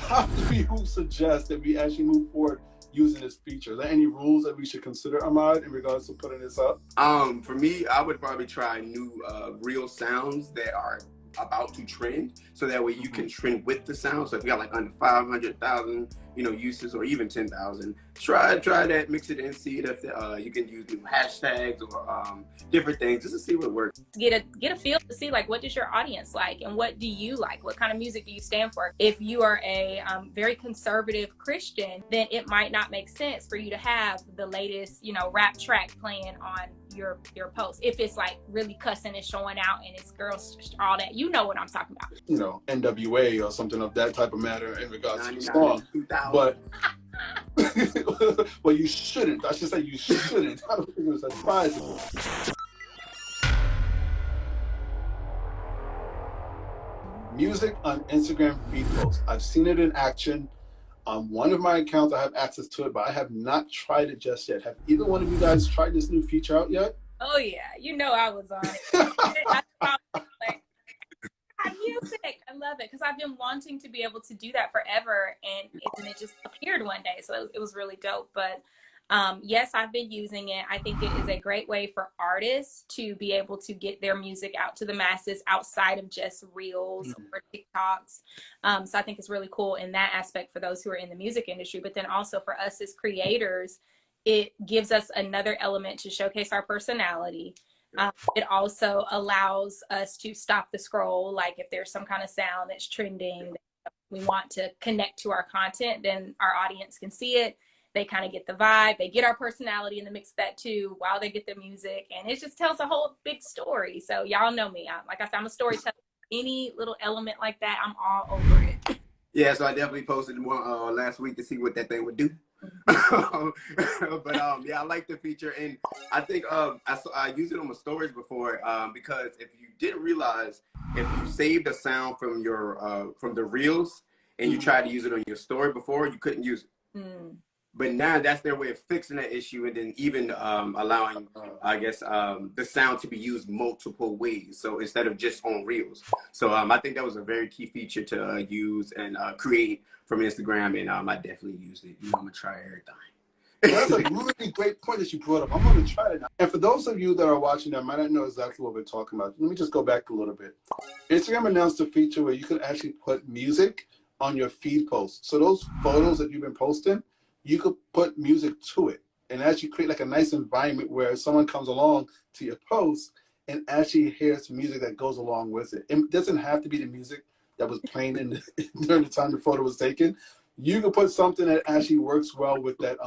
how do you suggest that we actually move forward using this feature? Are there any rules that we should consider, Ahmad, in regards to putting this up? For me, I would probably try new real sounds that are about to trend, so that way you can trend with the sound. So if you got like under 500,000, uses, or even 10,000, try that, mix it in, see if you can use new hashtags or different things just to see what works. Get a feel to see, like, what does your audience like and what do you like? What kind of music do you stand for? If you are a very conservative Christian, then it might not make sense for you to have the latest, rap track playing on your post. If it's like really cussing and showing out and it's girls, all that, you know what I'm talking about. NWA or something of that type of matter in regards to the song. But well, you shouldn't. I should say you shouldn't. I don't think it was advisable. Music on Instagram feed posts. I've seen it in action. On one of my accounts, I have access to it, but I have not tried it just yet. Have either one of you guys tried this new feature out yet? Oh yeah, I was on it. Music, I love it because I've been wanting to be able to do that forever, and it just appeared one day, so it was really dope. But yes, I've been using it. I think it is a great way for artists to be able to get their music out to the masses outside of just reels or TikToks. So I think it's really cool in that aspect for those who are in the music industry, but then also for us as creators, it gives us another element to showcase our personality. It also allows us to stop the scroll. Like if there's some kind of sound that's trending, we want to connect to our content, then our audience can see it. They kind of get the vibe. They get our personality in the mix of that too while they get the music. And it just tells a whole big story. So y'all know me. Like I said, I'm a storyteller. Any little element like that, I'm all over it. Yeah, so I definitely posted one last week to see what that thing would do. But yeah, I like the feature, and I think I used it on my stories before because if you didn't realize, if you saved a sound from your from the reels and you tried to use it on your story before, you couldn't use it. But now that's their way of fixing that issue, and then even allowing, I guess, the sound to be used multiple ways. So instead of just on reels. So I think that was a very key feature to use and create from Instagram, and I definitely used it. I'm gonna try everything. That's a really great point that you brought up. I'm going to try it now. And for those of you that are watching that might not know exactly what we're talking about, let me just go back a little bit. Instagram announced a feature where you can actually put music on your feed posts. So those photos that you've been posting, you could put music to it and actually create like a nice environment where someone comes along to your post and actually hears music that goes along with it. It doesn't have to be the music that was playing during the time the photo was taken. You can put something that actually works well with that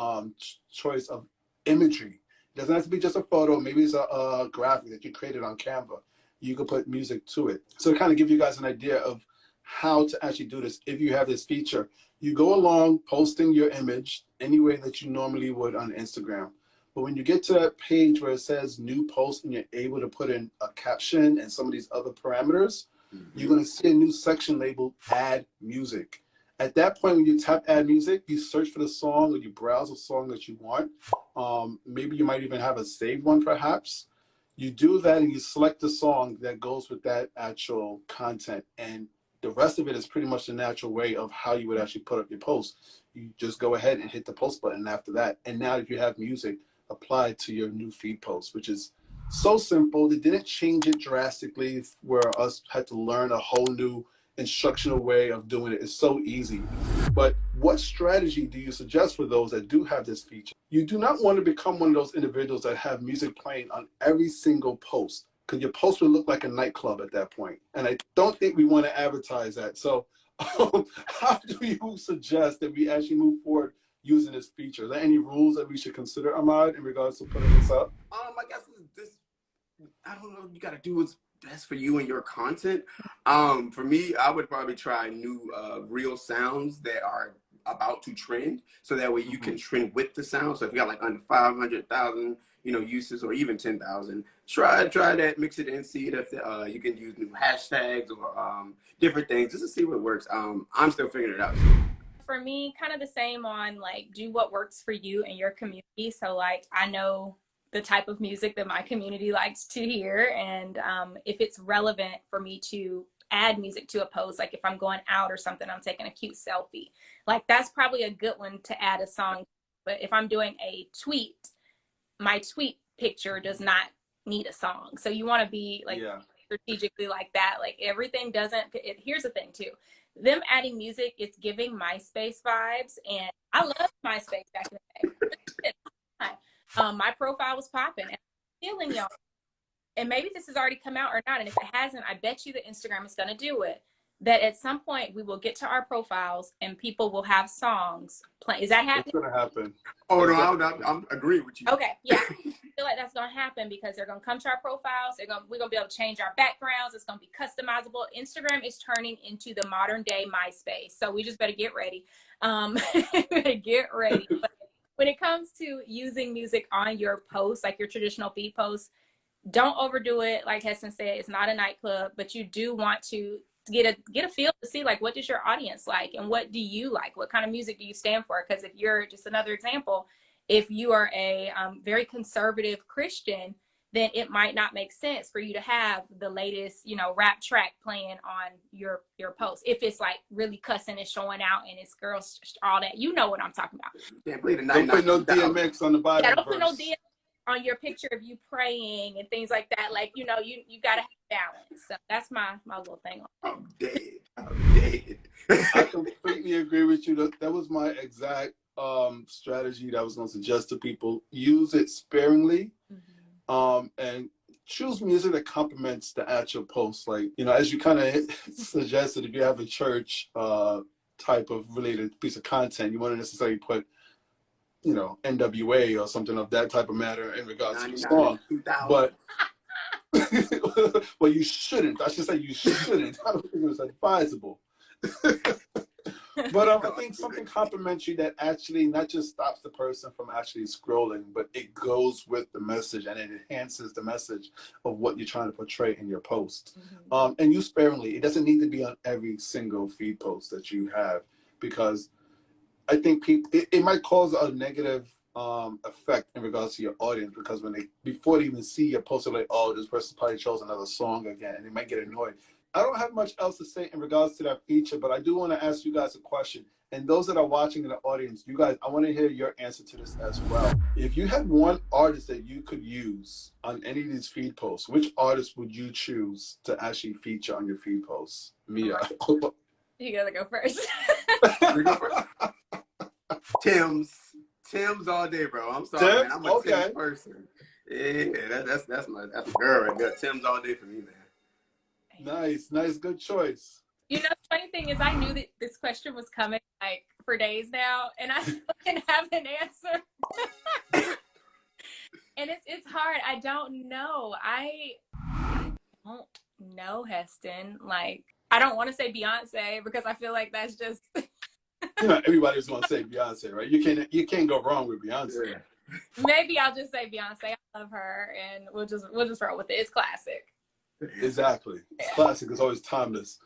choice of imagery. It doesn't have to be just a photo. Maybe it's a graphic that you created on Canva. You can put music to it. So to kind of give you guys an idea of how to actually do this, if you have this feature, you go along posting your image any way that you normally would on Instagram. But when you get to that page where it says new post and you're able to put in a caption and some of these other parameters, you're going to see a new section labeled add music. At that point, when you tap add music, you search for the song or you browse a song that you want. Maybe you might even have a saved one perhaps. You do that and you select the song that goes with that actual content. And the rest of it is pretty much the natural way of how you would actually put up your post. You just go ahead and hit the post button after that. And now if you have music applied to your new feed post, which is so simple. They didn't change it drastically where us had to learn a whole new instructional way of doing it. It's so easy. But what strategy do you suggest for those that do have this feature? You do not want to become one of those individuals that have music playing on every single post, because your post would look like a nightclub at that point. And I don't think we want to advertise that. So how do you suggest that we actually move forward using this feature? Are there any rules that we should consider, Ahmad, in regards to putting this up? I guess this, I don't know, you got to do what's best for you and your content. For me, I would probably try new real sounds that are about to trend, so that way you can trend with the sound. So if you got like under 500,000, uses, or even 10,000, try that, mix it in, see if you can use new hashtags or different things just to see what works. I'm still figuring it out. For me, kind of the same on like do what works for you and your community. So like I know the type of music that my community likes to hear, and if it's relevant for me to add music to a post. Like if I'm going out or something, I'm taking a cute selfie. Like that's probably a good one to add a song. But if I'm doing a tweet, my tweet picture does not need a song. So you want to be like strategically like that. Like everything doesn't, here's the thing too. Them adding music, it's giving MySpace vibes. And I love MySpace back in the day. My profile was popping. And I'm feeling y'all. And maybe this has already come out or not. And if it hasn't, I bet you that Instagram is going to do it. That at some point we will get to our profiles and people will have songs playing. Is that happening? It's going to happen. Oh, no, I'm agreeing with you. Okay, yeah. I feel like that's going to happen because they're going to come to our profiles. We're going to be able to change our backgrounds. It's going to be customizable. Instagram is turning into the modern day MySpace. So we just better get ready. Get ready. But when it comes to using music on your posts, like your traditional feed posts, don't overdo it. Like Heston said, it's not a nightclub, but you do want to get a feel to see like what does your audience like and what do you like, what kind of music do you stand for? Because if you're just another example, if you are a very conservative Christian, then it might not make sense for you to have the latest rap track playing on your post. If it's like really cussing and showing out and it's girls, all that, you know what I'm talking about. Can't believe Don't put no DMX on the Bible don't verse. put no DMX on your picture of you praying and things like that. Like, you gotta have balance. So that's my little thing. I'm dead. I completely agree with you. That was my exact strategy that I was going to suggest to people. Use it sparingly, and choose music that complements the actual post. Like, as you kind of suggested, if you have a church type of related piece of content, you want to necessarily put NWA or something of that type of matter in regards to the song. But well, you shouldn't. I should say you shouldn't. I don't think it was advisable. But I think something complimentary that actually not just stops the person from actually scrolling, but it goes with the message and it enhances the message of what you're trying to portray in your post. And use sparingly. It doesn't need to be on every single feed post that you have, because I think it might cause a negative effect in regards to your audience, because before they even see your post, they're like, oh, this person probably chose another song again, and they might get annoyed. I don't have much else to say in regards to that feature, but I do want to ask you guys a question. And those that are watching in the audience, you guys, I want to hear your answer to this as well. If you had one artist that you could use on any of these feed posts, which artist would you choose to actually feature on your feed posts? Mia. You gotta go first. Tim's all day, bro. I'm sorry, man. I'm a Tim's person. Yeah, that's my girl right there. Tim's all day for me, man. Nice, good choice. The funny thing is I knew that this question was coming like for days now, and I still didn't have an answer. And it's hard. I don't know. I don't know, Heston. Like, I don't want to say Beyonce because I feel like that's just everybody's gonna say Beyonce, right? You can't go wrong with Beyonce. Yeah. Maybe I'll just say Beyonce. I love her, and we'll just roll with it. It's classic. Exactly. It's classic. It's always timeless.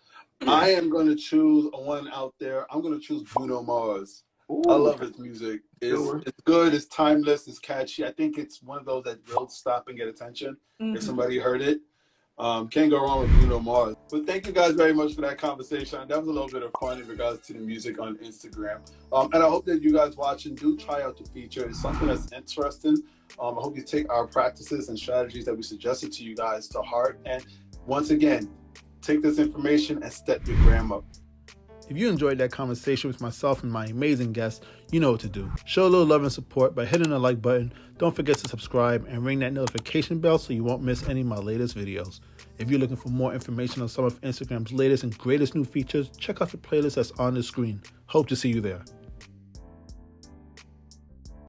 I am going to choose one out there. I'm going to choose Bruno Mars. Ooh. I love his music. It's good. It's timeless. It's catchy. I think it's one of those that will stop and get attention if somebody heard it. Can't go wrong with Bruno Mars. But thank you guys very much for that conversation. That was a little bit of fun in regards to the music on Instagram. And I hope that you guys watching do try out the feature. It's something that's interesting. I hope you take our practices and strategies that we suggested to you guys to heart. And once again, take this information and step your gram up. If you enjoyed that conversation with myself and my amazing guests, you know what to do. Show a little love and support by hitting the like button. Don't forget to subscribe and ring that notification bell so you won't miss any of my latest videos. If you're looking for more information on some of Instagram's latest and greatest new features, check out the playlist that's on the screen. Hope to see you there.